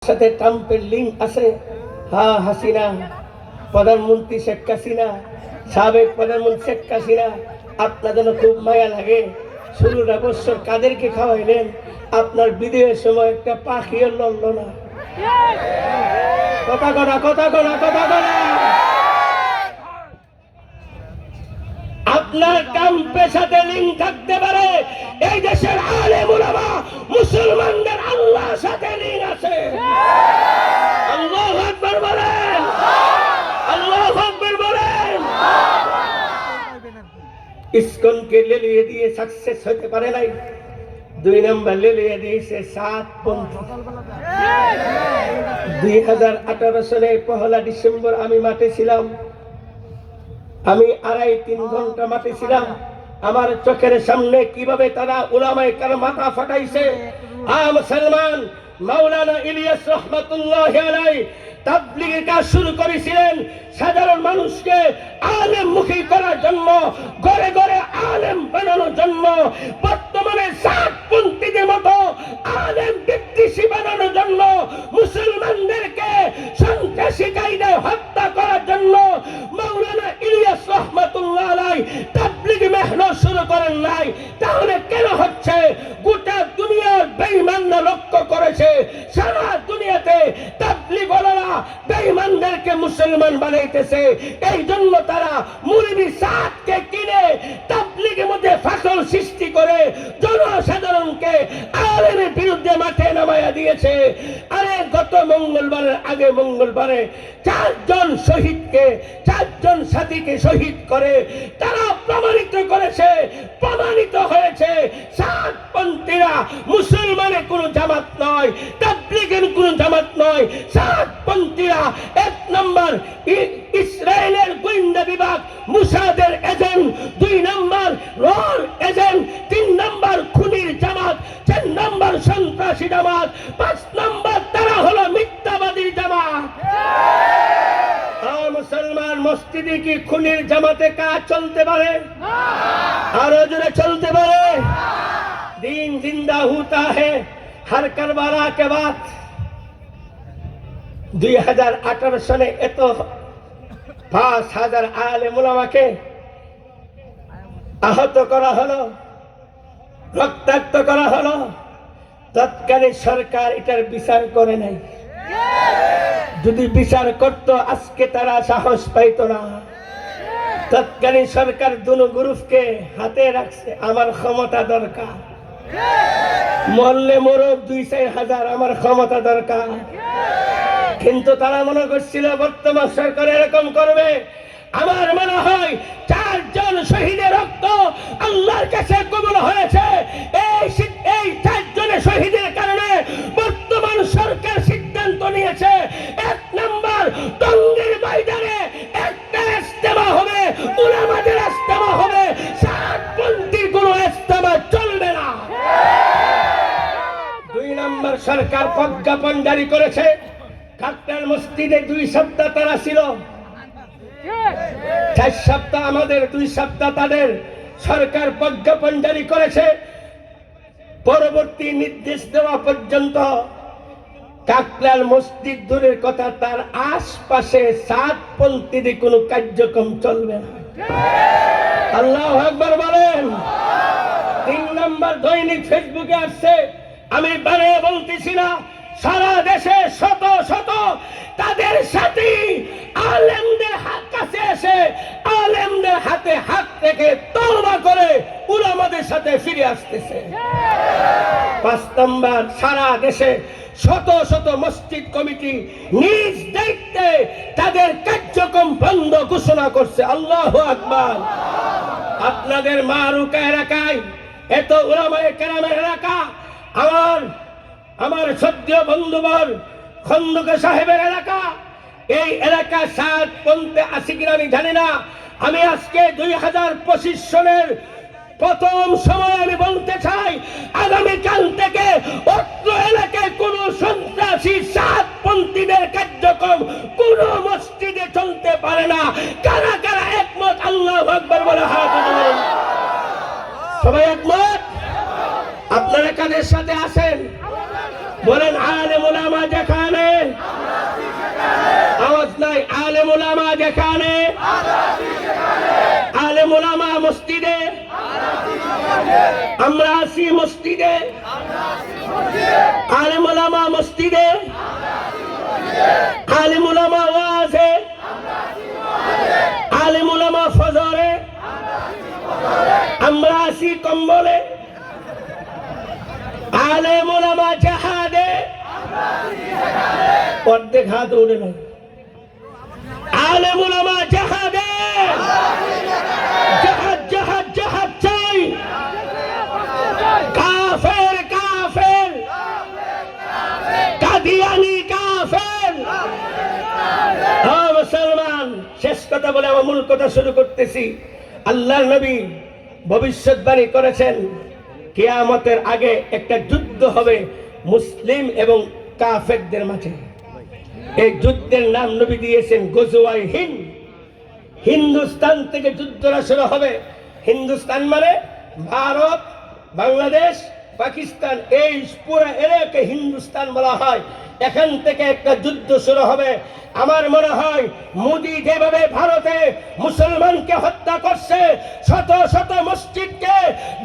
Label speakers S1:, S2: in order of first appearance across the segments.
S1: সাথে ট্রাম্পের লিঙ্ক আছে। হ্যাঁ, হাসিনা, প্রধানমন্ত্রী শেখ হাসিনা, সাবেক প্রধানমন্ত্রী শেখ হাসিনা, আপনাদের খুব মায়া লাগে। 16টা বছর কাদেরকে খাওয়াইলেন? আপনার বিদেশের সময় একটা পাখিও লড়ল না। কথা করা কথা করা কথা করা। আপনার ট্রাম্পের সাথে লিঙ্ক থাকতে পারে, এই দেশের আলেম উলামা মুসলমানদের আল্লাহর সাথে লিঙ্ক আছে। আল্লাহু আকবার বলেন, আল্লাহু আকবার বলেন। ইসকনকে লেলিয়ে দিয়ে সাকসেস হতে পারে নাই। 2 নম্বর লেলিয়ে দিয়েছে 7 পন্থী। 2018 সালে 1 ডিসেম্বর আমি মাঠে ছিলাম। আমি 2.5-3 ঘন্টা মাঠে ছিলাম। আমার চোখের সামনে কিভাবে তারা উলামায়ে কেরাম মাথা ফাটাইছে। মুসলমান মাওলানা ইলিয়াস রহমাতুল্লাহি আলাইহি তাবলীগের কাজ শুরু করেছিলেন সাধারণ মানুষকে আলেমমুখী করার জন্য, ঘরে ঘরে আলেম বানানোর জন্য। বর্তমানে সাতপন্থীদের মতো আলেম বিদ্বেষী বানানোর জন্য, মুসলমানদেরকে সন্ত্রাসী কায়দায় হত্যা করার জন্য মাওলানা ইলিয়াস রহমাতুল্লাহি আলাইহি তাবলীগ মেহনত শুরু করেন নাই। তাহলে কেন হচ্ছে? গোটা দুনিয়ার বেঈমানরা লক্ষ্য করেছে সারা দুনিয়াতে তাবলীগ ওয়ালারা বেঈমানদেরকে মুসলমান বানাইতেছে। এই জন্য তারা মুরিদি সাদকে কিনে তাবলীগের মধ্যে ফাঁকল সৃষ্টি করে জনসাধারণকে আলেমের বিরুদ্ধে মাঠে নামায়া দিয়েছে। আরে গত মঙ্গলবারের আগে মঙ্গলবারে 4 জন শহীদকে, 4 জন সাথীকে শহীদ করে তারা প্রমাণিত করেছে, প্রমাণিত হয়েছে সাতপন্থীরা মুসলমানের কোন জামাত নয়, তাবলীগের কোন জামাত নয়। সাতপন্থীরা 1 নম্বর ইসরায়েলের গোয়েন্দা বিভাগ মুসাদের এজেন্ট, 2 নম্বর রর এজেন্ট, 3 নম্বর খুনির জামাত, 4 নম্বর সন্ত্রাসী জামাত, 5 নম্বর তারা হলো মিথ্যাবাদী জামাত। মুসলমান মসজিদে কি খুনির জামাতে কাজ চলতে পারে? আরো জোরে চলতে পারে? দিন জিন্দা होता है हर करबला के बाद। 2018 সালে এত 5000 আলেম উলামাকে আহত করা হলো, রক্তাক্ত করা হলো। তৎকালীন সরকার এটার বিচার করে নাই। যদি বিচার করত আজকে তারা সাহস পাইত না। তৎকালীন সরকার দুনো গ্রুপকে হাতে রাখছে। আমার ক্ষমতা দরকার, মরলে মরক 2-4 হাজার, আমার ক্ষমতা দরকার। কিন্তু তারা মনে করছিল বর্তমান সরকার এরকম করবে। আমার মনে হয় 4 জন শহীদের রক্ত আল্লাহর কাছে কবুল হয়েছে। এই 4 জনের শহীদের কারণে বর্তমান সরকার সিদ্ধান্ত নিয়েছে 1 নম্বর টঙ্গীর ময়দানে একটা ইজতেমা হবে, উলামাদের ইজতেমা হবে, সাতপন্থীর কোনো ইজতেমা চলবে না। 2 নম্বর সরকার প্রজ্ঞাপন জারি করেছে। কাকরাইল মসজিদে 2 সপ্তাহ তারা ছিল, 4 সপ্তাহ আমাদের, 2 সপ্তাহ তাদের। সরকার প্রজ্ঞাপন জারি করেছে, পরবর্তী নির্দেশ দেওয়া পর্যন্ত কাকরাইল মসজিদ দূরের কথা, তার আশপাশে সাতপন্থীদের কোনো কার্যক্রম চলবে না। আল্লাহু আকবার বলেন। 3 নম্বর দৈনিক ফেসবুকে আসছে, আমি বানিয়ে বলতেছি না, সারা দেশে শত শত তাদের সাথী আলেমদের কাছে এসে আলেমদের হাতে হাত রেখে তওবা করে উলামাদের সাথে ফিরে আসতেছে। 5 নম্বর সারা দেশে শত শত মসজিদ কমিটি নিজ দায়িত্বে তাদের কার্যক্রম বন্ধ ঘোষণা করছে। আল্লাহু আকবার। আপনাদের মারুকা এলাকায় এত উলামায়ে কেরামের এলাকা, আমার সদ্য বন্ধুবর খন্দকে সাহেবের এলাকা, এই এলাকা সাতপন্থী আছে কিনা আমি জানি না। আমি আজকে 2025 সনের প্রথম সময় আমি বলতে চাই, আগামীকাল থেকে অত্র এলাকায় কোন সন্ত্রাসী সাতপন্থীদের কার্যক্রম কোন মসজিদে চলতে পারে না। কারা কারা একমত? আল্লাহু আকবার বলে হাত তুলুন। সবাই একমত? আপনারা কাদের সাথে আছেন? বলেন আলেম উলামা যেখানে যেখানে আলেম ওলামা মসজিদে, আমরা আছি মসজিদে, আলেম ওলামা মসজিদে, আলেম ওলামা ওয়াজে, আলেম ওলামা ফজরে, আমরা আছি কম্বলে, আলেম ওলামা জাহাদে, অর্ধেক হাত উঠে না, আলেম ওলামা জাহাদে, জাহাদ জাহাদ জাহাদ চাই, কাফের কাফের, কাদিয়ানি কাফের। মুসলমান, শেষ কথা বলে আমার মূল কথা শুরু করতেছি। আল্লাহর নবী ভবিষ্যৎবাণী করেছেন কিয়ামতের আগে একটা যুদ্ধ হবে মুসলিম এবং কাফেরদের মাঝে। এই যুদ্ধের নাম নবী দিয়েছেন গজওয়ায়ে হিন্দ। হিন্দুস্তান থেকে যুদ্ধটা শুরু হবে। হিন্দুস্তান মানে ভারত, বাংলাদেশ, পাকিস্তান, এই পুরো এলাকাকে হিন্দুস্তান বলা হয়। এখান থেকে একটা যুদ্ধ শুরু হবে। আমার মনে হয় মোদি যেভাবে ভারতে মুসলমানকে হত্যা করছে, শত শত মসজিদকে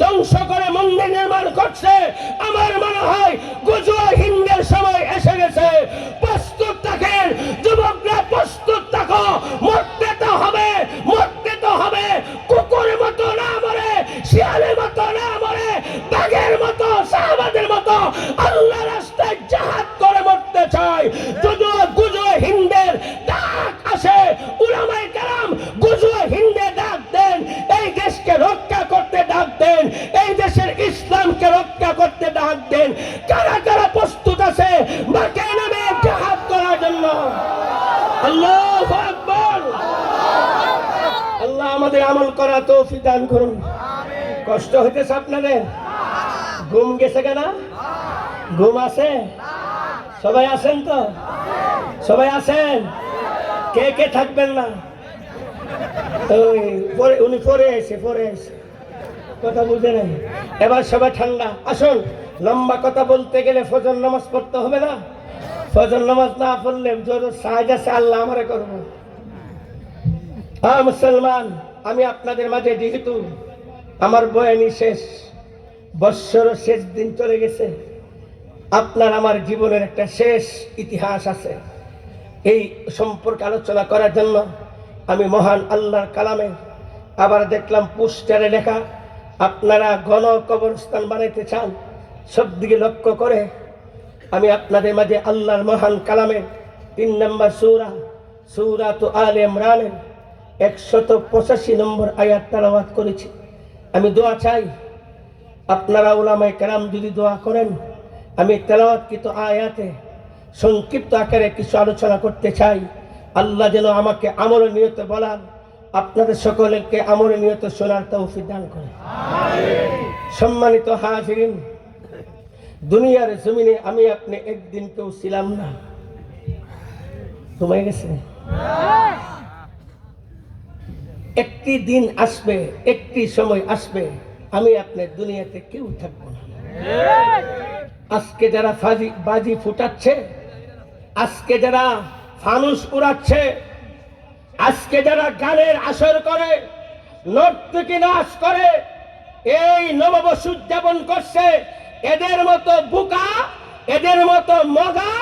S1: ধ্বংস করে মন্দির নির্মাণ করছে, আমার মনে হয় গজওয়ায়ে হিন্দের সময় এসে গেছে। প্রস্তুত থাকেন যুবকরা, প্রস্তুত থাকো। মরতে তো হবে, মরতে তো হবে। কুকুরের মতো না মরে, শিয়ালের মতো না মরে, বাঘের মতো, সাহাবাদের মতো আল্লাহর রাস্তায় জিহাদ করে মরতে চাই। যদিও গজওয়ায়ে হিন্দের ডাক আসে, উলামায়ে কেরাম গজওয়ায়ে হিন্দে ডাক দেন, এই দেশকে রক্ষা করতে ডাক দেন, এই দেশের ইসলামকে রক্ষা করতে ডাক দেন। কারা কারা প্রস্তুত আছে মাঠে নেমে জিহাদ করার জন্য? আল্লাহু আকবার। আল্লাহ আমাদের আমল করা তৌফিক দান করুন। কষ্ট হইতেছে আপনাদের? ঘুম গেছে কেন? ঘুম আছে? সবাই আছেন তো? সবাই আছেন? কে কে থাকবেন না? উনি পরে এসে কথা বুঝে নেন। এবার সবাই ঠান্ডা। আসুন, লম্বা কথা বলতে গেলে ফজর নামাজ পড়তে হবে না? ফজর নামাজ না পড়লে জোর সাহায্য আছে, আল্লাহ আমারে করবো। মুসলমান, আমি আপনাদের মাঝে, যেহেতু আমার বয়ানি শেষ, বৎসর শেষ দিন চলে গেছে, আপনার আমার জীবনের একটা শেষ ইতিহাস আছে, এই সম্পর্কে আলোচনা করার জন্য আমি মহান আল্লাহর কালামে আবার দেখলাম পোস্টারে লেখা, আপনারা গণ কবরস্থান বানাইতে চান। সব দিকে লক্ষ্য করে আমি আপনাদের মাঝে আল্লাহর মহান কালামের 3 নম্বর সূরা তো আলে ইমরানের 185 নম্বর আয়াত তেলাওয়াত করেছি। আমি দোয়া চাই, আপনারা উলামায়ে কেরাম যদি দোয়া করেন, আমি তেলাওয়াতকৃত আয়াতে সংক্ষিপ্ত আকারে কিছু আলোচনা করতে চাই। আল্লাহ যেন আমাকে আমলে নিয়ত বলার, আপনাদের সকলকে আমলে নিয়ত শোনার তৌফিক দান করে। সম্মানিত হাজিরিন, দুনিয়ার জমিনে আমি আপনি একদিন কেউ ছিলাম না, ঘুমাই গেছে। একটি দিন আসবে, একটি সময় আসবে, আমি আপনার দুনিয়াতে কেউ থাকবো না। আজকে যারা বাজি ফুটাচ্ছে, আজকে যারা ফানুস উড়াচ্ছে, আজকে যারা গানের আসর করে, নর্তকী নাচ করে, এই নববর্ষ উদযাপন করছে, এদের মতো বোকা, এদের মতো মগা,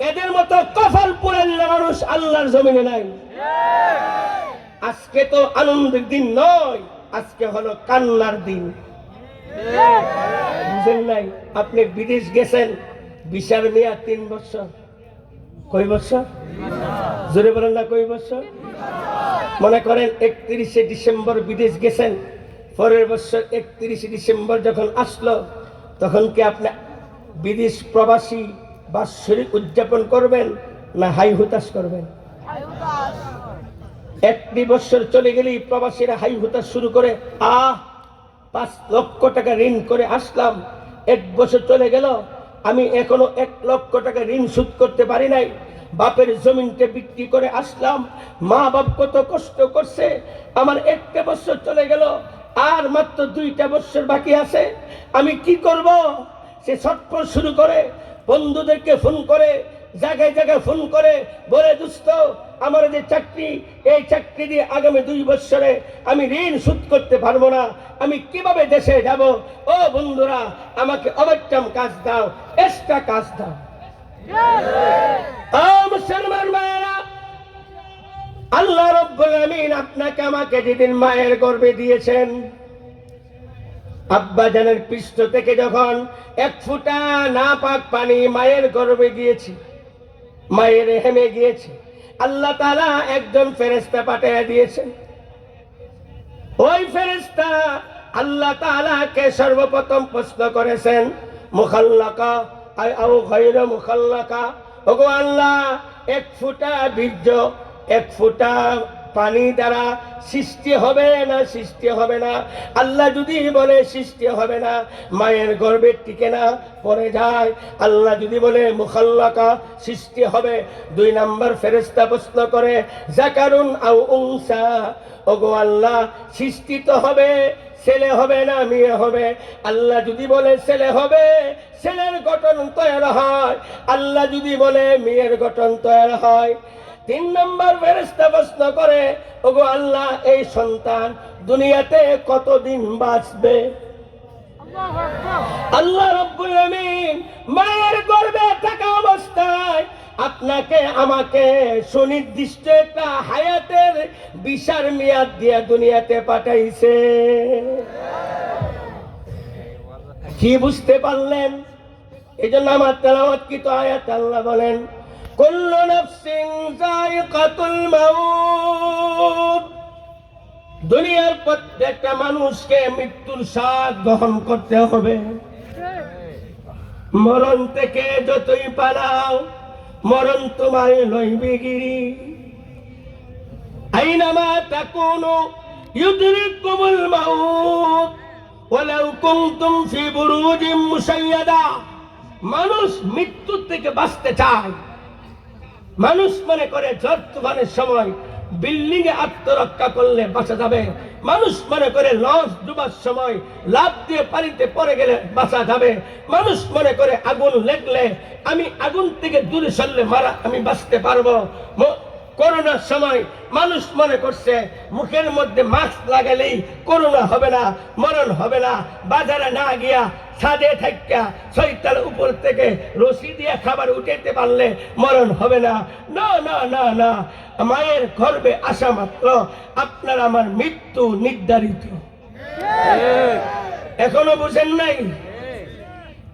S1: এদের মতো কফল পুরান মানুষ আল্লাহর জমিনে নাই। আজকে তো আনন্দের দিন নয়, আজকে হলো কান্নার দিন। বুঝেন নাই? আপনি বিদেশ গেছেন, ভিসার মেয়াদ 3 বছর। কয় বছর? জোরে বলেন না, কয় বছর? মনে করেন 31শে ডিসেম্বর বিদেশ গেছেন, পরের বছর 31শে ডিসেম্বর যখন আসলো, তখন কি আপনি বিদেশ প্রবাসী বাৎসরিক উদযাপন করবেন না হাই হুতাশ করবেন? একটি বছর চলে গেলেই প্রবাসীরা হাই হুতাশ শুরু করে, 5 লক্ষ টাকা ঋণ করে আসলাম, 1 বছর চলে গেল, আমি এখনো 1 লক্ষ টাকা ঋণ শোধ করতে পারি নাই, বাপের জমিনটা বিক্রি করে আসলাম, মা বাপ কত কষ্ট করছে, আমার 1টা বছর চলে গেল, আর মাত্র 2টা বছর বাকি আছে, আমি কি করব? সে ছটফট শুরু করে, বন্ধুদেরকে ফোন করে, জায়গায় জায়গায় ফোন করে বলে, দোস্ত আমার যে চাকরি, এই চাকরি দিয়ে আগামী 2 বছরে আমি ঋণ শোধ করতে পারবো না, আমি কিভাবে দেশে যাব? ও বন্ধুরা, আমাকে ওভারটাইম কাজ দাও, এক্সট্রা কাজ দাও। ও মুসলমান ভাইরা, আল্লাহ রাব্বুল আমিন আপনাকে আমাকে যেদিন মায়ের গর্ভে দিয়েছেন, আব্বা জানের পৃষ্ঠ থেকে যখন 1 ফোঁটা নাপাক পানি মায়ের গর্ভে গিয়েছে, মায়ের হেমে গিয়েছে, আল্লাহ তাআলা একজন ফেরেশতা পাঠিয়ে দিয়েছেন। ওই ফেরেশতা আল্লাহ তাআলাকে সর্বপ্রথম প্রশ্ন করেছেন, মুখাল্লাকা আও গায়রা মুখাল্লাকা, ওগো আল্লাহ, 1 ফোঁটা বীর্য, 1 ফোঁটা পানি দ্বারা সৃষ্টি হবে না সৃষ্টি হবে না? আল্লাহ যদি বলে সৃষ্টি হবে না, মায়ের গর্ভে টিকে না, পড়ে যায়। আল্লাহ যদি বলে মুখাল্লাকা, সৃষ্টি হবে। 2 নম্বর ফেরেশতা প্রশ্ন করে, যাকারুন আও উনসা, ওগো আল্লাহ, সৃষ্টি তো হবে, ছেলে হবে না মেয়ে হবে? আল্লাহ যদি বলে ছেলে হবে, ছেলের গঠন তৈরি হয়। আল্লাহ যদি বলে মেয়ের গঠন তৈরি হয়। 3 নম্বর ফেরেশতা প্রশ্ন করে, ওগো আল্লাহ, এই সন্তান দুনিয়াতে কতদিন বাঁচবে? আল্লাহ রাব্বুল আমিন মায়ের গর্ভে থাকা অবস্থায় আপনাকে আমাকে সুনির্দিষ্ট একটা হায়াতের বিশার মেয়াদ দিয়ে দুনিয়াতে পাঠাইছে। কি বুঝতে পারলেন? এই জন্য আমার তেলাওয়াতকৃত আয়াত আল্লাহ বলেন, কুল্লু নাফসিন যায়িকাতুল মাউত, দুনিয়ার প্রত্যেকটা মানুষকে মৃত্যুর স্বাদ গ্রহণ করতে হবে। মরণ থেকে যতই পালাও, মরণ তোমার লইবে গিরি। আইনামা তাকুনু ইউদরিকুমুল মাউত ওয়ালাউ কুনতুম ফি বুরুজিম মুশাইয়াদা। মানুষ মৃত্যু থেকে বাঁচতে চায়। মানুষ মনে করে ঝড় তুফানের সময় বিল্ডিং এ আত্মরক্ষা করলে বাঁচা যাবে। মানুষ মনে করে লঞ্চ ডুবার সময় লাফ দিয়ে পানিতে পড়ে গেলে বাঁচা যাবে। মানুষ মনে করে আগুন লাগলে আমি আগুন থেকে দূরে সরলে আমি বাঁচতে পারবো। করোনার সময় মানুষ মনে করছে মুখের মধ্যে মাস্ক লাগালেই করোনা হবে না, মরণ হবে না। বাজারে না গিয়া ছাদে থাকা 6 তলার উপর থেকে রশি দিয়ে খাবার উঠাইতে পারলে মরণ হবে না। না না না না, মায়ের গর্ভে আসা মাত্র আপনার আমার মৃত্যু নির্ধারিত। এখনো বুঝেন নাই?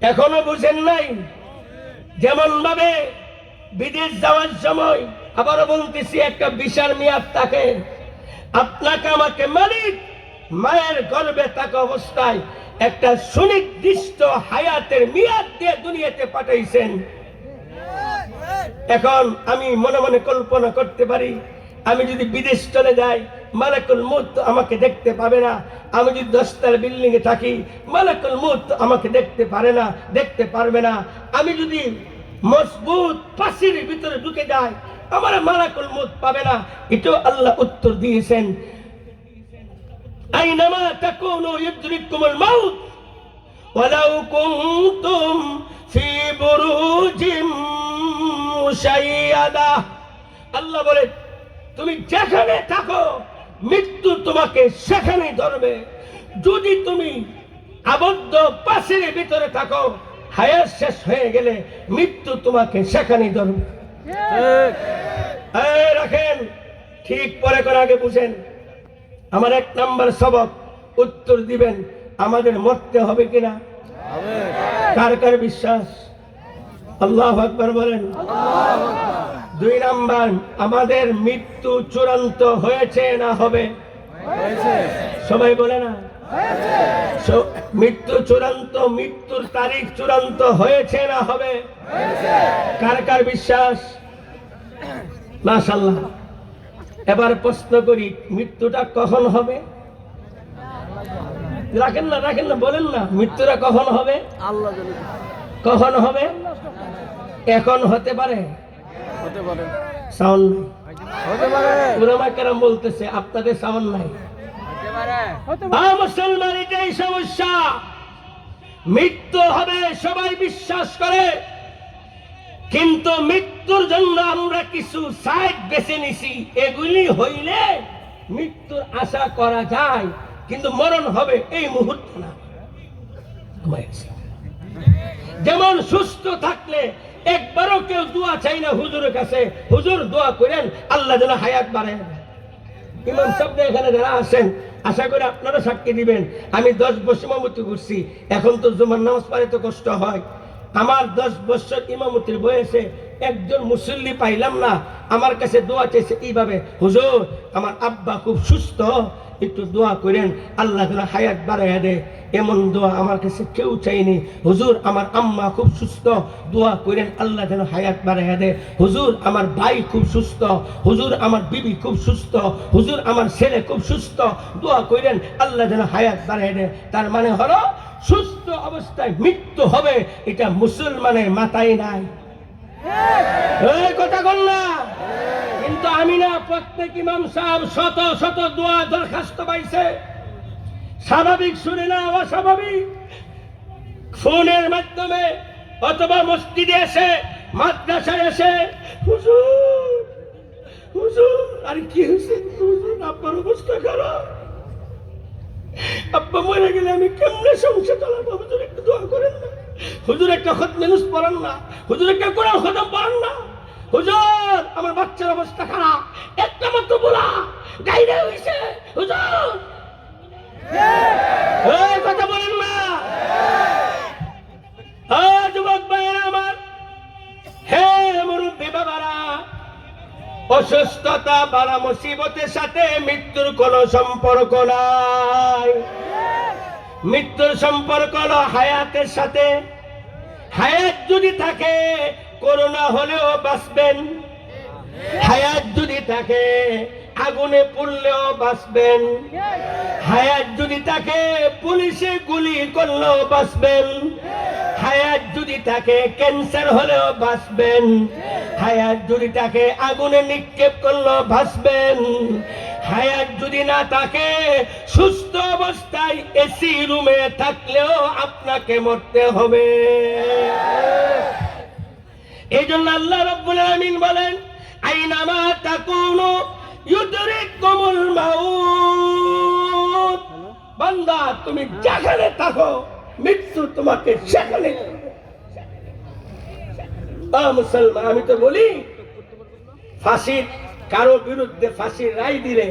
S1: এখনো বুঝেন নাই? যেমন ভাবে বিদেশ যাওয়ার সময়, আবারও বলতেছি, একটা বিশাল মেয়াদ থাকে। আপনাকে আমাকে মালিক মায়ের গর্ভে থাকা অবস্থায় একটা সুনির্দিষ্ট হায়াতের মেয়াদ দিয়ে দুনিয়াতে পাঠাইছেন। এখন আমি মনে মনে কল্পনা করতে পারি, আমি যদি বিদেশ চলে যাই, মালাকুল মউত আমাকে দেখতে পাবে না। আমি যদি 10 তলা বিল্ডিং এ থাকি, মালাকুল মউত আমাকে দেখতে পারে না, দেখতে পারবে না। আমি যদি মজবুত পাশের ভিতরে ঢুকে যাই, আমার মালাকুল মউত পাবে না। এটাও আল্লাহ উত্তর দিয়েছেন, আইনামা তাকুনু ইউদরিকুমুল মাউত ওয়ালাউ কুনতুম ফি বুরুজিম মুশাইয়াদা। আল্লাহ বলে, তুমি যেখানে থাকো মৃত্যু তোমাকে সেখানেই ধরবে। যদি তুমি আবদ্ধ পাশের ভিতরে থাকো, হায়াত শেষ হয়ে গেলে মৃত্যু তোমাকে সেখানেই ধরবে। রাখেন, ঠিক পরে করে আগে বুঝেন। আমার 1 নম্বর সবক, উত্তর দিবেন আমাদের মরতে হবে কিনা। কার কার বিশ্বাস? আল্লাহু আকবার বলেন। 2 নম্বর, আমাদের মৃত্যু চূড়ান্ত হয়েছে না হবে? সবাই বলে না? মৃত্যু চূড়ান্ত, মৃত্যুর তারিখ চূড়ান্ত হয়েছে না হবে? কার কার বিশ্বাস? মাশাআল্লাহ। এবার প্রশ্ন করি, মৃত্যুটা কখন হবে? রাখেন না, রাখেন না, বলেন না, মৃত্যুটা কখন হবে? আল্লাহ জানে কখন হবে। এখন হতে পারে, হতে পারে, সাউন্ড হতে পারে। উলামা কেরাম বলতেছে আপনাদের সাউন্ড নাই। মুসলমান, এটাই সমস্যা। মৃত্যু হবে সবাই বিশ্বাস করে, কিন্তু মৃত্যুর জন্য আমরা কিছু সাইড বেছে নিছি, এগুলি হইলে মৃত্যুর আশা করা যায়, কিন্তু মরণ হবে এই মুহূর্তে না। যেমন সুস্থ থাকলে একবারও কেউ দোয়া চাই না হুজুরের কাছে, হুজুর দোয়া করেন আল্লাহ যেন হায়াত বাড়ায়। ইমাম সাহেব এখানে যারা আছেন, আশা করি আপনারা সাক্ষী দিবেন, আমি 10 বছর ইমামতি করছি, এখন তো জুমার নামাজ পড়ে তো কষ্ট হয়। আমার 10 বছর ইমামতির বয়সে একজন মুসল্লি পাইলাম না আমার কাছে দোয়া চাইছে এইভাবে, হুজুর আমার আব্বা খুব সুস্থ, একটু দোয়া করেন আল্লাহ যেন হায়াত বাড়াইয়া দেয়। এমন দোয়া আমার কাছে কেউ চাইনি। হুজুর আমার আম্মা খুব সুস্থ, দোয়া করেন আল্লাহ যেন হায়াত বাড়াইয়া দেয়। হুজুর আমার ভাই খুব সুস্থ, হুজুর আমার বিবি খুব সুস্থ, হুজুর আমার ছেলে খুব সুস্থ, দোয়া করেন আল্লাহ যেন হায়াত বাড়াইয়া দেয়। তার মানে হলো সুস্থ অবস্থায় মৃত্যু হবে, এটা মুসলমানের মাথায় নাই। এই কথা বল না। কিন্তু আমি না, প্রত্যেক ইমাম সাহেব শত শত দোয়া দরখাস্ত পাইছে, স্বাভাবিক শুনে না অস্বাভাবিক, ফোনের মাধ্যমে অথবা মসজিদে এসে মাদ্রাসায় এসে, হুজুর হুজুর আর কি হয়েছে, হুজুর আব্বার অবস্থা খারাপ, আব্বা মরে গেলে আমি কেমনে সংসার চালাবো, হুজুর একটু দোয়া করেন না, হুজুর একটা খতম পড়েন না, হুজুর একটা কোরআন খতম পড়েন না, হুজুর আমার বাচ্চার অবস্থা খারাপ, একটা মাত্র বলা গাইরে হইছে, হুজুর এই কথা বলেন না। যুবক ভাইয়েরা আমার, হে মুরব্বী বাবারা, অসুস্থতা বালা মুসিবতের সাথে মৃত্যুর কোনো সম্পর্ক নাই। মৃত্যুর সম্পর্ক হলো হায়াতের সাথে। হায়াত যদি থাকে করোনা হলেও বাঁচবেন, হায়াত যদি থাকে আগুনে পুড়লেও বাঁচবেন, হায়াত যদি থাকে পুলিশে গুলি করলেও বাঁচবেন, হায়াত যদি থাকে ক্যান্সার হলেও বাঁচবেন, হায়াত যদি থাকে আগুনে নিক্ষেপ করলেও বাঁচবেন, হায়াত যদি না থাকে সুস্থ অবস্থায় এসি রুমে থাকলেও আপনাকে মরতে হবে। এই জন্য আল্লাহ রাব্বুল আলামিন বলেন, আইনামা তাকুনু ইউদরিকুমুল মাউত। বান্দা তুমি যেখানে থাকো মৃত্যু তোমাকে সেখানে। মুসলমান, আমি তো বলি ফাঁসির কারো বিরুদ্ধে ফাঁসির রায় দিলে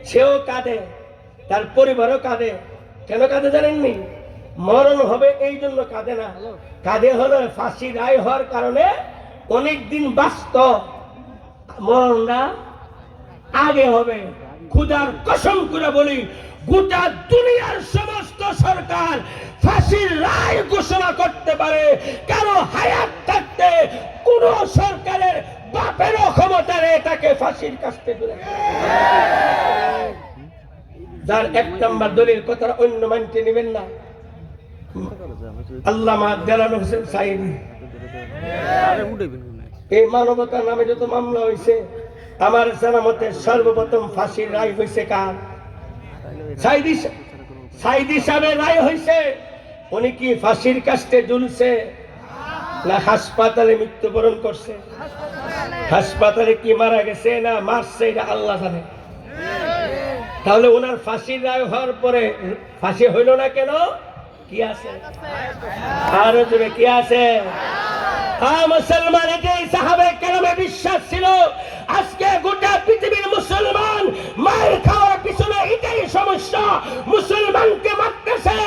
S1: সেও কাঁদে, তার পরিবারও কাঁদে। কেন কাঁদে জানেননি? মরণ হবে এই জন্য কাঁদে না, কাঁদে হলো ফাঁসির রায় হওয়ার কারণে অনেকদিন বাঁচত, মরণটা আগে হবে। খুদার কসম করে বলি, গোটা দুনিয়ার সমস্ত সরকার ফাঁসির রায় ঘোষণা করতে পারে, কারো হায়াত থাকতে কোন সরকারের বাপেরও ক্ষমতা নেই তাকে ফাঁসির কাস্তে তুলে। যার 1 নম্বর দলিল কথাটা অন্য মানতে নেবেন না, আল্লামা দেলান হোসেন সাইদি। এই মানবতার নামে যত মামলা হয়েছে, আমার জানা মতে সর্বপ্রথম ফাঁসির রায় হয়েছে কার? সাইদি সাহেবের রায় হয়েছে। উনি কি ফাঁসির কাস্তে ঝুলছে না হাসপাতালে মৃত্যুবরণ করছে? হাসপাতালে কি মারা গেছে না মারছে এটা আল্লাহ জানে। তাহলে ওনার ফাঁসির রায় হওয়ার পরে ফাঁসি হইল না কেন? কি আছে? আর জোরে কি আছে? মুসলমান, এটাই সাহাবায়ে কেরামের বিশ্বাস ছিল। আজকে গোটা পৃথিবীর মুসলমান মায়ের খাওয়ার পিছনে এটাই সমস্যা, মুসলমানকে মারতেছে।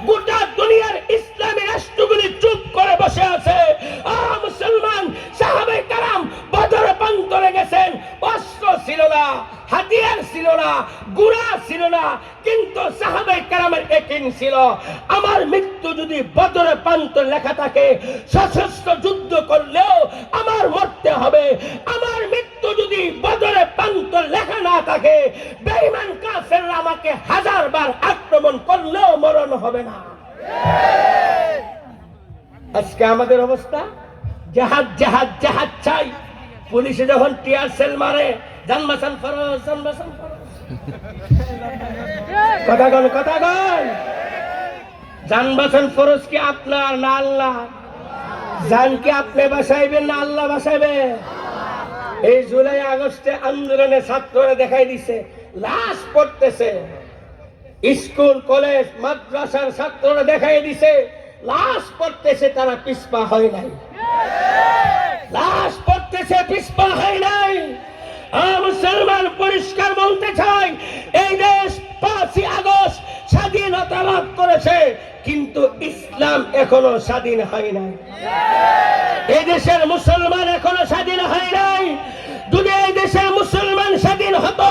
S1: গোটা দুনিয়ার ইসলামী রাষ্ট্রগুলি চুপ করে বসে আছে। মুসলমান, সাহাবায়ে কেরাম বদরে প্রান্তরে গেছেন, অস্ত্র ছিল না, হাতিয়ার ছিল না, গুড়া ছিল না, কিন্তু সাহাবায়ে কেরামের ইয়াকিন ছিল, আমার মৃত্যু যদি বদরে প্রান্তরে লেখা থাকে, সশস্ত্র যুদ্ধ করলেও আমার মরতে হবে। আমার মৃত্যু যদি বদরে প্রান্তরে লেখা না থাকে, বেঈমান কাফেররা আমাকে 1000 বার আক্রমণ করলেও মরণ হবে না। আজকে আমাদের অবস্থা, জাহাজ জাহাজ জাহাজ চাই। পুলিশে যখন টিয়ার সেল মারে, জানবাসান ফরজ, জানবাসান ফরজ, কথা বল, কথা বল। জানবাসান ফরজ কি আপনার না আল্লাহ? জান কি আপনি বাঁচাইবেন না আল্লাহ বাঁচাইবে? এই জুলাই আগস্টে আন্দোলনে ছাত্ররা দেখাই দিছে, লাশ পড়তেছে। স্কুল কলেজ মাদ্রাসার ছাত্ররা দেখাই দিছে, লাশ পড়তেছে, তারা পিছপা হয় নাই। লাশ পড়তেছে, পিছপা হয় নাই। মুসলমান পরিষ্কার বলতে চাই, এই দেশ 5ই আগস্ট স্বাধীনতা লাভ করেছে, কিন্তু ইসলাম এখনো স্বাধীন হয় নাই। এই দেশের মুসলমান এখনো স্বাধীন হয় নাই। যদি এই দেশের মুসলমান স্বাধীন হতো,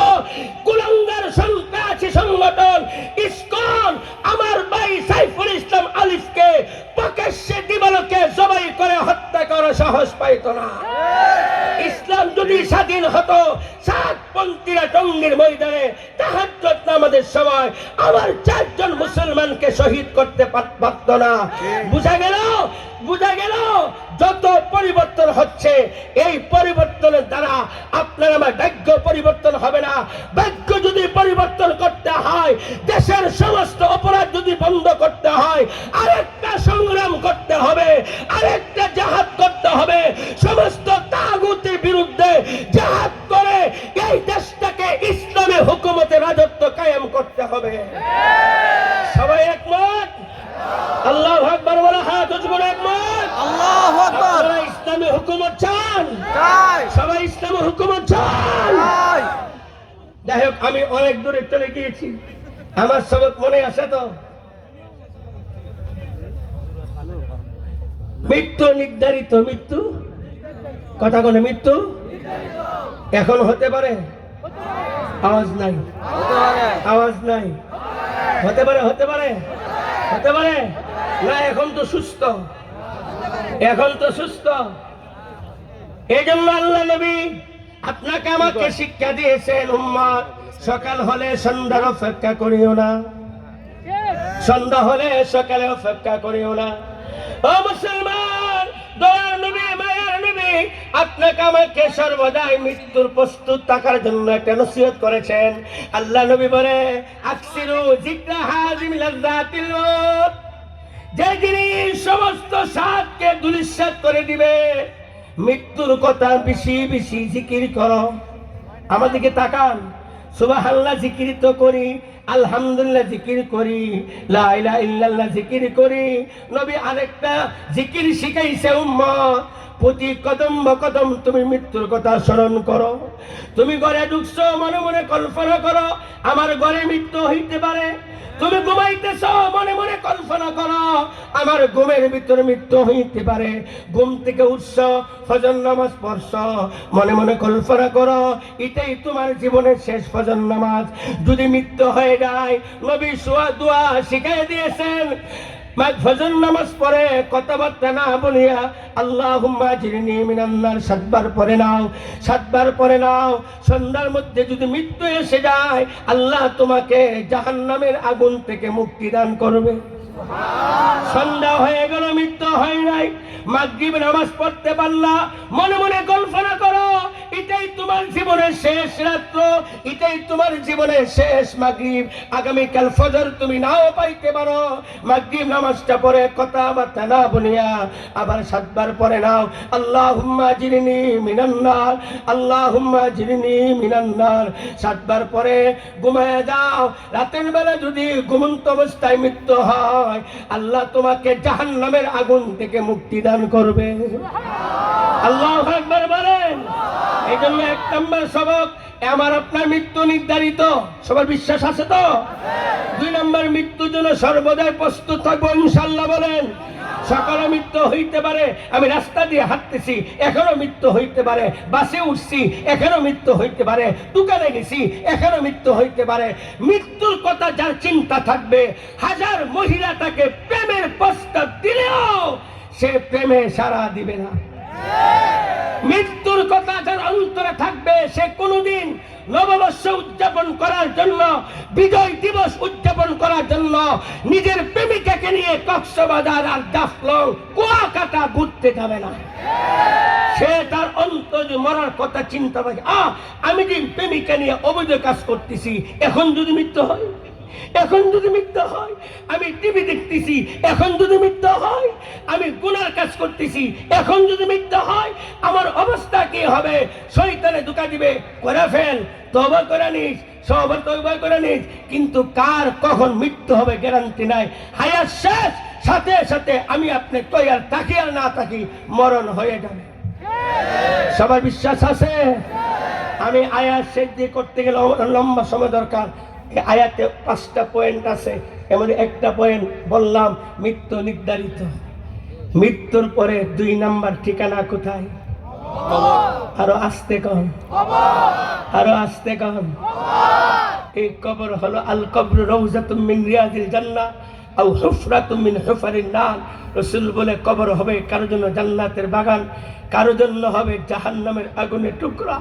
S1: কুলাঙ্গার সন্ত্রাসী সংগঠন ইসকন আমার ভাই সাইফুল ইসলাম আলিফকে প্রকাশ্যে দিবালোকে জবাই করে হত্যা করা সাহস পাইত না। ইসলাম যদি স্বাধীন হতো, সাতপন্থীরা টঙ্গীর ময়দানে তাহাজ্জুদ নামাজের সময় আমার 4 জন মুসলমানকে শহীদ করতে পারত না। বুঝা গেল? বুঝা গেল? যত পরিবর্তন হচ্ছে, এই পরিবর্তনের দ্বারা আপনার আমার ভাগ্য পরিবর্তন হবে না। ভাগ্য যদি পরিবর্তন করতে হয়, দেশের সমস্ত অপরাধ যদি বন্ধ করতে হয়, আরেকটা সংগ্রাম করতে হবে, আরেকটা জিহাদ করতে হবে। সমস্ত তাগুতের বিরুদ্ধে জিহাদ করে এই দেশটাকে ইসলামী হুকুমতে রাজত্ব কায়েম করতে হবে। সবাই একমত? আল্লাহু আকবার বলে হাত উঁচু করে একমত।
S2: আল্লাহু আকবার।
S1: আপনারা ইসলামী হুকুমত চান? সবাই ইসলামী হুকুমত চান? যাই হোক, আমি অনেক দূরে চলে গিয়েছি, আমার সবক মনে আছে তো? মৃত্যু নির্ধারিত, মৃত্যু কথা বলে, মৃত্যু এখন হতে পারে, আওয়াজ নাই, আওয়াজ নাই, হতে পারে, হতে পারে, হতে পারে না। এখন তো সুস্থ, এখন তো সুস্থ। এই জন্য আল্লাহ নবী আপনাকে আমাকে শিক্ষা দিয়েছেন, উম্মত সকাল হলে সন্ধ্যার অপেক্ষা করিও না, সন্ধ্যা হলে সকালে অপেক্ষা করিও না। ও মুসলমান, দয়ার নবী, মায়ার নবী আপনাকে আমাকে সর্বদাই মৃত্যুর প্রস্তুত থাকার জন্য একটা নসিহত করেছেন। আল্লাহ নবী বলে, আকসিরু যিকরা হাজিম লাযাতিল মউত, যে জিনিস সমস্ত স্বাদকে ধূলিসাৎ করে দিবে, মৃত্যুর কথা বেশি বেশি জিকির করো। আমাদেরকে তাকান, সুবহানাল্লাহ জিকির তো করি, আলহামদুলিল্লাহ জিকির করি, লা ইলাহা ইল্লাল্লাহ জিকির করি। নবী আরেকটা জিকির শিখাইছে, উম্মত প্রতি কদম কদম তুমি মৃত্যুর কথা স্মরণ করো। তুমি ঘরে ঢুকছো, মনে মনে কল্পনা করো আমার ঘরে মৃত্যু হইতে পারে। তুমি ঘুমাইতেছ, মনে মনে কল্পনা করো আমার ঘুমের ভিতরে মৃত্যু হইতে পারে। ঘুম থেকে উঠছ, ফজর নামাজ পড়ছ, মনে মনে কল্পনা করো এটাই তোমার জীবনের শেষ ফজর নামাজ। যদি মৃত্যু হয়ে যায়, নবী দোয়া শিখিয়ে দিয়েছেন, ফজর নামাজ পড়ে কথাবার্তা না বলিয়া আল্লাহুম্মা আজরিনি মিনান নার 7 বার পড়ে নাও, 7 বার পড়ে নাও। সন্ধ্যার মধ্যে যদি মৃত্যু এসে যায়, আল্লাহ তোমাকে জাহান্নামের আগুন থেকে মুক্তি দান করবে। সন্ধ্যা হয়ে গেল, মৃত্যু হয় নাই, মাগরিব নামাজ পড়তে পারলা, মনে মনে কল্পনা করো এটাই তোমার জীবনের শেষ রাত্র, এটাই তোমার জীবনের শেষ মাগরিব। আগামীকাল ফজর তুমি নাও পাইতে পারো। মাগরিব নামাজটা পড়ে কথাবার্তা না বলিয়া আবার 7 বার পড়ে নাও, আল্লাহুম্মা আজরিনি মিনান নার, আল্লাহুম্মা আজরিনি মিনান নার। 7 বার পরে ঘুমায় যাও। রাতের বেলা যদি ঘুমন্ত অবস্থায় মৃত্যু হয়, আল্লাহ তোমাকে জাহান্নামের আগুন থেকে মুক্তি দান করবে। আল্লাহু আকবার বলেন। এই জন্য 1 নম্বর সবক, আমার আপনার মৃত্যু নির্ধারিত, সবার বিশ্বাস আছে তো? 2 নম্বর, মৃত্যুর জন্য সর্বদাই প্রস্তুত থাকবো ইনশাআল্লাহ বলেন। সকালে মৃত্যু হইতে পারে, আমি রাস্তা দিয়ে হাঁটতেছি, এখনো মৃত্যু হইতে পারে। বাসে উঠছি, এখনো মৃত্যু হইতে পারে। দোকানে গেছি, এখনো মৃত্যু হইতে পারে। মৃত্যুর কথা যার চিন্তা থাকবে, হাজার মহিলা তাকে প্রেমের প্রস্তাব দিলেও সে প্রেমে সাড়া দিবে না। মৃত্যুর কথা যার অন্তরে থাকবে, সে কোনোদিন নববর্ষ উদযাপন করার জন্য, বিজয় দিবস উদযাপন করার জন্য নিজের প্রেমিকাকে নিয়ে কক্সবাজার আর জাফলং কুয়াকাটা ঘুরতে যাবে না। সে তার অন্তর মরার কথা চিন্তা করে, আমি যে প্রেমিকা নিয়ে অবৈধ কাজ করতেছি, এখন যদি মৃত্যু হয়, এখন যদি মৃত্যু হয় আমি টিভি দেখতেছি, এখন যদি মৃত্যু হয় আমি গুনার কাজ করতেছি, এখন যদি মৃত্যু হয় আমার অবস্থা কি হবে? শয়তানে ধোঁকা দিবে, করে ফেল, তওবা করে নিস, সবার তওবা করে নিস, কিন্তু কার কখন মৃত্যু হবে গ্যারান্টি নাই। হায়াত শেষ, সাথে সাথে আমি আপনি তৈয়ার থাকি আর না থাকি মরণ হয়ে যাবে। সবার বিশ্বাস আছে? আমি আয়াত শেষ দিয়ে করতে গেলে লম্বা সময় দরকার। আয়াতে 5টা পয়েন্ট আছে, এর মধ্যে একটা পয়েন্ট বললাম মৃত্যু নির্ধারিত। মৃত্যুর পরে 2 নাম্বার ঠিকানা কোথায়? আরো আস্তে কন, আরো আস্তে কন। এই কবর হলো আল কবর রওজাতুম মিন রিয়াজিল জান্নাহ আও হুফরাতুম মিন হুফারিন নার। রাসূল বলে কবর হবে কারোর জন্য জান্নাতের বাগান, কারোর জন্য হবে জাহান্নামের আগুনের টুকরা।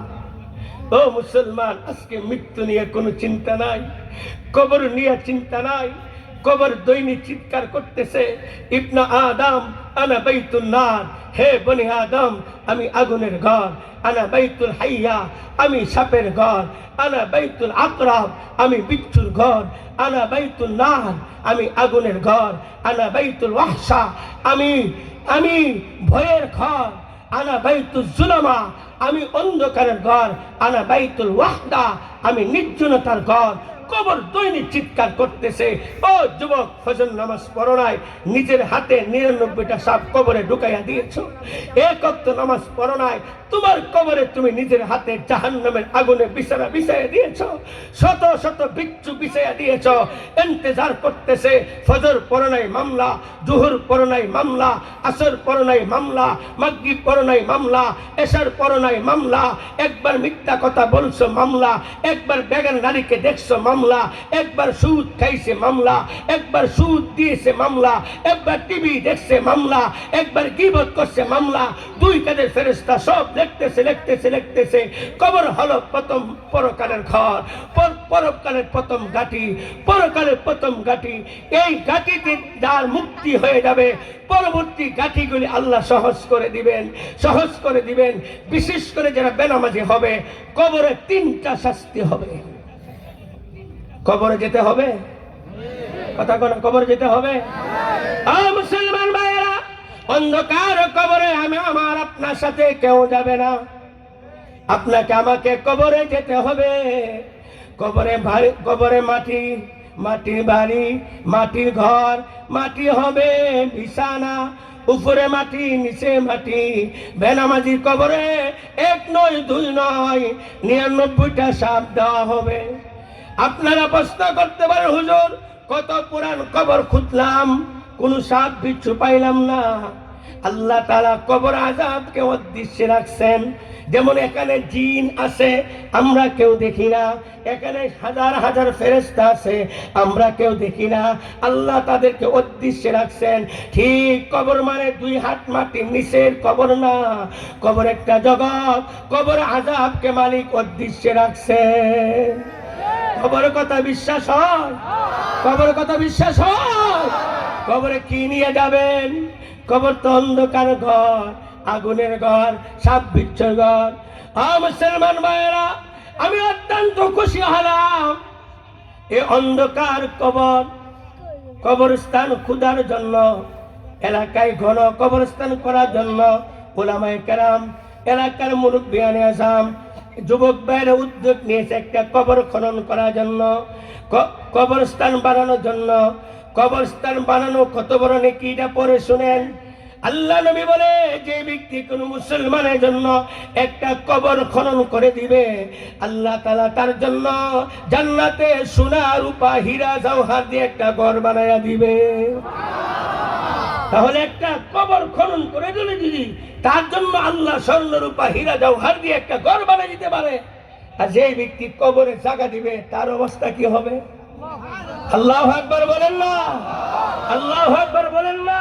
S1: ও মুসলমান, আজকে মৃত্যু নিয়ে কোনো চিন্তা নাই, কবর নিয়ে চিন্তা নাই। কবর দৈনিক চিৎকার করতেছে, ইবনা আদম আনা বাইতুন নার, হে বনি আদম আমি আগুনের ঘর, আনা বাইতুল হাইয়া আমি সাপের ঘর, আনা বাইতুল আকরাব আমি বিচ্ছুর ঘর, আনা বাইতুল নার আমি আগুনের ঘর, আনা বাইতুল ওয়াহশা আমি ভয়ের ঘর, আনা বাইতুল জুলামা আমি অন্ধকারের ঘর, আনা বাইতুল ওয়াহদা আমি নির্জনতার ঘর। কবর দৈনিক চিৎকার করতেছে, ও যুবক ফজর নামাজ পড়ো নাই, নিজের হাতে 99টা সাপ কবরে ঢুকাইয়া দিয়েছো। এক ওয়াক্ত নামাজ পড়ো নাই, তোমার কবরে তুমি নিজের হাতে জাহান্নামের আগুনে বিছানা বিছাইয়া দিয়েছো, শত শত বিচ্ছু বিছাইয়া দিয়েছো। ইন্তজার করতেছে, ফজর পড়ো নাই মামলা, জোহর পড়ো নাই মামলা, আসর পড়ো নাই মামলা, মাগরিব পড়ো নাই মামলা, এশার পড়ো নাই মামলা, একবার মিথ্যা কথা বলছো মামলা, একবার বেগান নারীকে দেখছো মামলা, একবার সুদ খাইছে মামলা, একবার সুদ দিয়েছে মামলা, একবার টিভি দেখছে মামলা, একবার গীবত করছে মামলা। 2 কাজের ফেরেশতা সব লিখতেছে। কবর হলো প্রথম পরকালের ঘর, পরকালের প্রথম ঘাঁটি, পরকালের প্রথম ঘাঁটি। এই ঘাঁটিতে যার মুক্তি হয়ে যাবে, পরবর্তী ঘাঁটিগুলি আল্লাহ সহজ করে দিবেন। বিশেষ করে যারা বেনামাজি হবে, কবরে 3টা শাস্তি হবে। কবরে যেতে হবে, কথা কোন, কবরে যেতে হবে। মুসলমান ভাইয়েরা, অন্ধকার কবরে আমি আমার আপনার সাথে কেউ যাবে না, আপনাকে আমাকে কবরে যেতে হবে। কবরে মাটির বাড়ি, মাটির ঘর, মাটি হবে বিছানা, উপরে মাটি নিচে মাটি। বেনামাজির কবরে 1 নয় 2 নয় 99টা সাপ দেওয়া হবে। আপনারা প্রশ্ন করতে পারেন, হুজুর কত পুরান কবর খুঁজলাম, কোন সাপ বিচ্ছু পাইলাম না। আল্লাহ তাআলা কবর আযাবকে উদ্দেশ্যে রাখছেন। যেমন এখানে জিন আছে, আমরা কেউ দেখি না, এখানে হাজার হাজার ফেরেশতা আছে, আমরা কেউ দেখি না, আল্লাহ তাদেরকে উদ্দেশ্যে রাখছেন। ঠিক কবর মানে 2 হাত মাটির নিচের কবর না, কবর একটা জগৎ, কবর আযাবকে মালিক উদ্দেশ্যে রাখছেন। কবরের কথা বিশ্বাস হয়? কবরের কথা বিশ্বাস হয়? কবরে কি নিয়ে যাবেন? কবর তো অন্ধকার ঘর, আগুনের ঘর, সাপ বিচ্ছুর ঘর। মুসলমান ভাইয়েরা, আমি অত্যন্ত খুশি হলাম এই অন্ধকার কবরস্থান খোদার জন্য, এলাকায় ঘন কবরস্থান করার জন্য উলামায়ে কেরাম, এলাকার মুরব্বিয়ানে আযম, যুবক ভাইয়েরা উদ্যোগ নিয়েছে একটা কবর খনন করার জন্য, কবরস্থান বানানোর জন্য। কবরস্থান বানানো কত বড় নেকি, এটা পরে শুনেন। আল্লাহ নবী বলে, যে ব্যক্তি কোন মুসলমানের জন্য একটা কবর খনন করে দিবে, আল্লাহ তাআলা তার জন্য জান্নাতে সোনা রূপা হীরা জওহর দিয়ে একটা ঘর বানায়া দিবে। তাহলে একটা কবর খনন করে দিলে যদি তার জন্য আল্লাহ স্বর্ণ রূপা হীরা জওহর দিয়ে একটা ঘর বানিয়ে দিতে পারে, আর যে ব্যক্তি কবরে জায়গা দিবে তার অবস্থা কি হবে? আল্লাহু আকবার বলেন না, আল্লাহু আকবার বলেন না।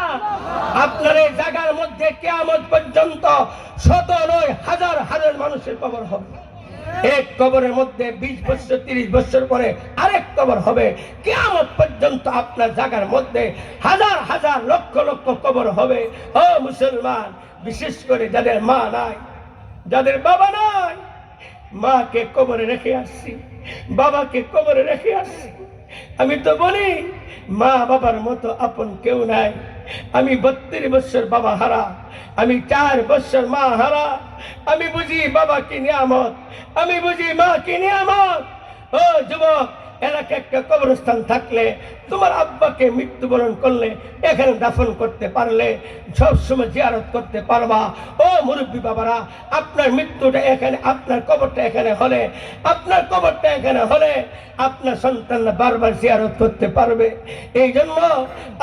S1: আপনার এই জায়গার মধ্যে কিয়ামত পর্যন্ত 100 নয় হাজার হাজার মানুষের কবর হবে। এক কবরের মধ্যে 20 বছর 30 বছর পরে আরেক কবর হবে। কিয়ামত পর্যন্ত আপনার জায়গার মধ্যে হাজার হাজার লক্ষ লক্ষ কবর হবে। ও মুসলমান, বিশেষ করে যাদের মা নাই, যাদের বাবা নাই, মাকে কবরে রেখে আসছি, বাবাকে কবরে রেখে আসছি, আমি তো বলি মা বাবার মতো আপন কেউ নাই। আমি 32 বছর বাবা হারা, আমি 4 বছর মা হারা। আমি বুঝি বাবা কি নিয়ামত, আমি বুঝি মা কি নিয়ামত। ও যুবক, এলাকায় একটা কবরস্থান থাকলে, তোমার আব্বাকে মৃত্যুবরণ করলে এখানে দাফন করতে পারলে সবসময় জিয়ারত করতে পারবা। ও মুরব্বী বাবারা, আপনার মৃত্যুটা এখানে, আপনার কবরটা এখানে হলে, আপনার কবরটা এখানে হলে আপনার সন্তানরা বারবার জিয়ারত করতে পারবে। এই জন্য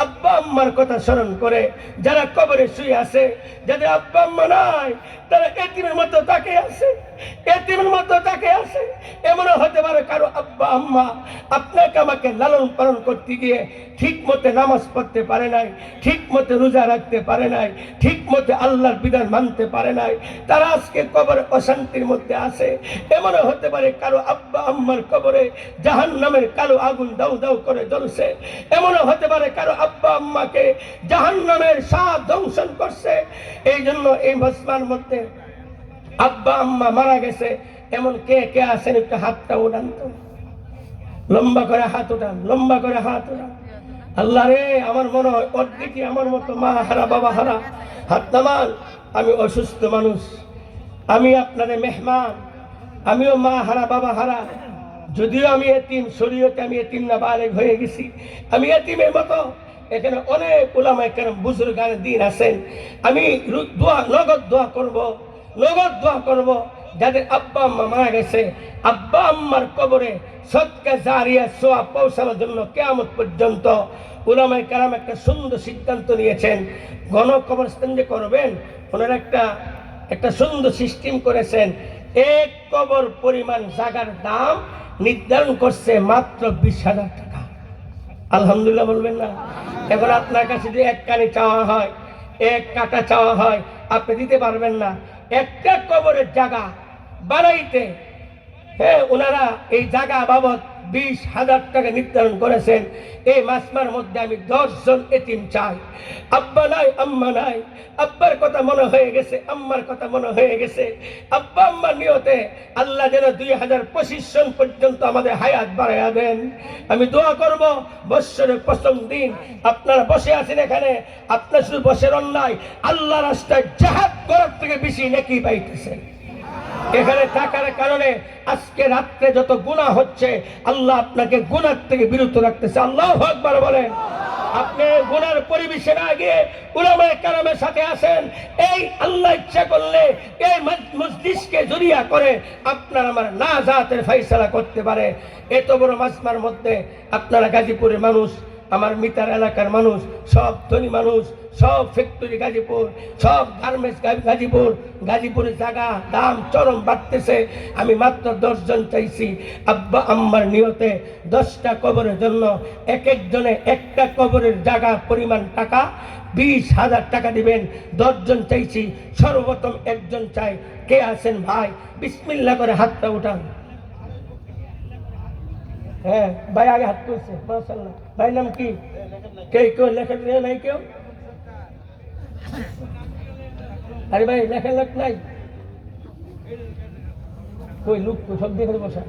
S1: আব্বা আম্মার কথা স্মরণ করে যারা কবরে শুয়ে আছে, যাদের আব্বা আম্মা নাই, তারা এতিমের মতো তাকে আছে, এতিমের মতো তাকে আছে। এমনও হতে পারে কারো আব্বা আম্মা আপনাকে আমাকে লালন পালন করতে গিয়ে ঠিক মতে নামাজ পড়তে পারে নাই, ঠিক মতে রোজা রাখতে পারে নাই, ঠিক মতে আল্লাহর বিধান মানতে পারে নাই, তারা আজকে কবরে অশান্তির মধ্যে আছে। এমনও হতে পারে কারো আব্বা আম্মার কবরে জাহান্নামের কালো আগুন দাউ দাউ করে জ্বলছে। এমনও হতে পারে কারো আব্বা আম্মাকে জাহান্নামের সাপ দংশন করছে। এই জন্য এই মজমার মধ্যে আব্বা আম্মা মারা গেছে এমন কে কে আছেন, একটু হাতটা উঠান তো, লম্বা করে হাত উঠান, লম্বা করে হাত উঠান। আল্লাহ রে, আমার মনে হয় অর্ধেকই আমার মতো মা হারা বাবা হারা। হাত নামান। আমি অসুস্থ মানুষ, আমি আপনাদের মেহমান, আমিও মা হারা বাবা হারা। যদিও আমি এতিম, শরীয়তে আমি এতিম না বালেগ হয়ে গেছি, আমি এতিমের মতো। এখানে অনেক উলামায়ে কেরাম বুজুর্গানে দিন আছেন। আমি দোয়া, নগদ দোয়া করব, নগদ দোয়া করব যাদের আব্বা আম্মা মারা গেছে, আব্বা আম্মার কবরে সদকা জারিয়া সোয়া পৌঁছানোর জন্য কিয়ামত পর্যন্ত উলামায়ে কেরাম একটা সুন্দর সিদ্ধান্ত নিয়েছেন। ঘন কবরস্থান যে করবেন, ওনারা একটা সুন্দর সিস্টেম করেছেন। এক কবর পরিমাণ জায়গার দাম নির্ধারণ করছে মাত্র 20,000 টাকা। আলহামদুলিল্লাহ বলবেন না? এখন আপনার কাছে যদি এক কানি চাওয়া হয়, এক কাটা চাওয়া হয়, আপনি দিতে পারবেন না। একটা কবরের জায়গা বানাইতে ওনারা এই জায়গা বাবদ 20,000 টাকা নির্ধারণ করেছেন। এই মাসমার মধ্যে আমি 10 জন এতিম চাই। আব্বা নাই, আম্মা নাই, আব্বার কথা মনে হয়ে গেছে, আম্মার কথা মনে হয়ে গেছে। আব্বা আম্মার নিয়তে আল্লাহ যেন 2025 সন পর্যন্ত আমাদের হায়াত বাড়াইয়া দেন। আমি দোয়া করব, বৎসরের প্রথম দিন আপনারা বসে আছেন এখানে, আপনার শুধু বসে অন্যায়, আল্লাহ রাস্তায় জিহাদ করার থেকে বেশি নেকি পাইতেছেন। এখানে থাকার কারণে আজকে রাত্রে যত গুনাহ হচ্ছে, আল্লাহ আপনাকে গুনাহ থেকে বিরত রাখতেছে। আল্লাহু আকবার বলেন। আপনি গুনার পরিবেশে না গিয়ে উলামায়ে কেরামের সাথে আছেন। এই আল্লাহ ইচ্ছা করলে এই মজলিসকে জরিয়া করে আপনার আমার নাজাতের ফয়সালা করতে পারে। এত বড় মাসমার মধ্যে আপনারা গাজীপুরের মানুষ, আমার মিতার এলাকার মানুষ, সব ধনী মানুষ, সব ফ্যাক্টরি গাজীপুর, সব গার্মেন্টস গাজীপুর, গাজীপুরের জায়গা দাম চরম বাড়তেছে। আমি মাত্র 10 জন চাইছি আব্বা আম্মার নিয়তে 10টা কবরের জন্য এক একজনে একটা কবরের জায়গা পরিমাণ টাকা 20,000 টাকা দিবেন। 10 জন চাইছি, সর্বপ্রথম একজন চাই। কে আছেন ভাই? বিসমিল্লাহ করে হাতটা উঠান। হ্যাঁ ভাই, আগে হাত তুলছে, মাশাআল্লাহ। ভাই নাম কি? কেউ লেখা নাই কেউ? আরে ভাই লেখা লোক নাই, কই লোক সব দেখে বসা।